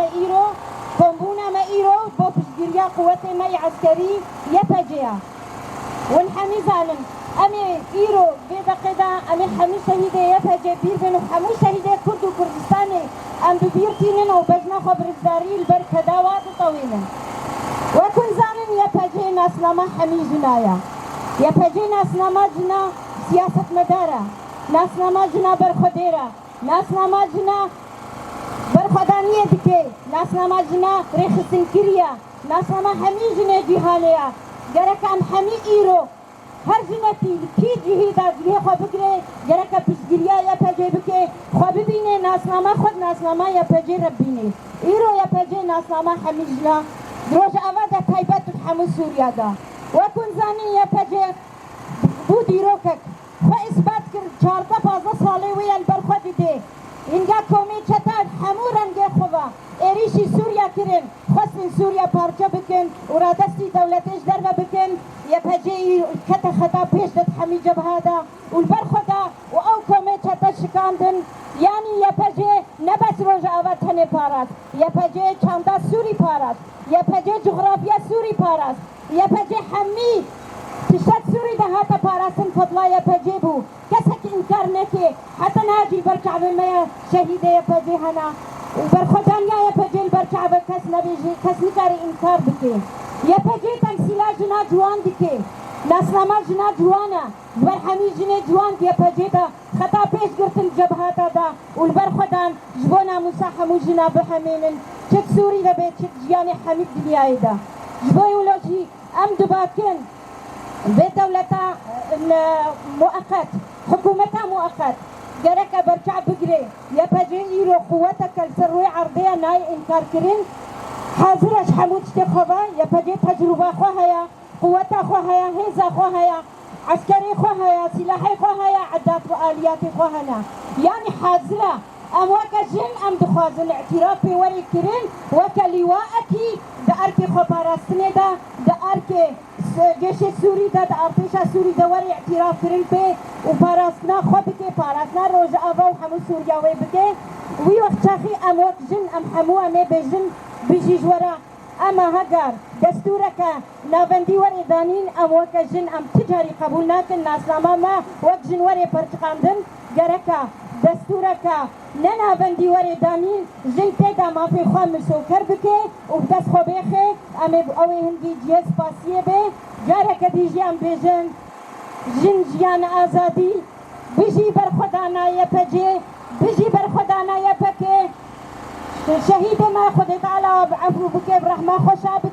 ما إيرو كومبونا ما إيرو بوبشجريا قوة ما عسكري يبجيا والحمي ظالم أمي إيرو بيدا قدا أمي حمي شهيدة يبجي بيربن وحمي شهيدة كرد وكردستاني أم ببيرتينن وبجنا خبر الزاري البركداوات طويلا وكن ظالم يبجي ناسنا ما حمي جنايا يبجي ناسنا ما جنا سياسة مدارة ناسنا ما جنا برخديرة ناسنا ما جنا برخدانية دكي ناسنا ما جنا ريخ سنكريا ناسنا ما حمي جنا جهاليا جرك أم حمي إيرو هر جنتي كي جهيدا جهي خو بكري جرك بشجريا يبجي بكي خو ببيني ناسنا ما خد ناسنا ما يبجي ربيني إيرو يبجي ناسنا ما حمي جنا دروج أوادا تايبات حمو سوريا دا وكن زاني يبجي بودي روكك خو إثبات كر 14 سالي ويا البرخو دي إنجا كومي چتاد حمورن جه خوا إريشي سوريا كرن خصن سوريا پارچه بکن ورا دستی دولتش دربه بکن يبهجي كتا خطا بيش دت حمي جبهادا والبرخدا وأو كومي چتا شكاندن يعني يبهجي نبس روجا أوات هني پاراس يبهجي چاندا سوري پاراس يبهجي جغرافيا سوري پاراس يبهجي حمي تشت سوري ده هاتا پاراسن فضلا يبهجي بو كسك إنكار نكي حتى ناجي بركع بما شهيدة يبهجي هنا وبرخدانيا يبهجي البركع بكس نبيجي كس نكاري إنكار بكي يبهجي تمثيلا جنا جوان دكي ناسنما جنا جوانا برحمي جنا جوان يبهجي دا خطا بيش قرتن جبهاتا دا والبرخدان جبونا مساحمو جنا بحمينن چك سوري دا بيت چك جياني حميد دنياي دا جبوي ولوجي أم دباكن بدولتا مؤقت حكومتها مؤقت جرك برجع بقري يبجي يرو قوتك السروي عرضية ناي إنكار كرين حاضرش حمود تخبا يبجي تجربة خوهايا قوتها خوهايا هيزا خوهايا عسكري خوهايا سلاحي خوهايا عدات وآليات خوهنا يعني حاضرة أم وكا جن أم دخوازن اعتراف بوري كرين وكا لواءكي دا أركي خبارستني دا أركي جيش السوري دا ارتش السوري دا وري اعتراف كرين بي وباراسنا خو بكي باراسنا روج ابا وحمو سوريا وي بكي وي وقت شاخي ام وقت جن ام حمو امي بجن بيجي جورا اما هجر دستورك نابندي وري دانين ام وقت جن ام تجاري قبول ناكن ناس ما وقت جن وري برتقاندن جركا دستورك لنا بندي وري دانين جن تيدا ما في خوام مسوكر بكي وبدس خو بيخي امي اوي هندي جيس باسيه بي جارك ديجي ام بيجن جن جيان آزادي بيجي برخدانا يبجي بيجي برخدانا يبكي شهيد ما خدت على عفو بكي برحمة خوشا بكي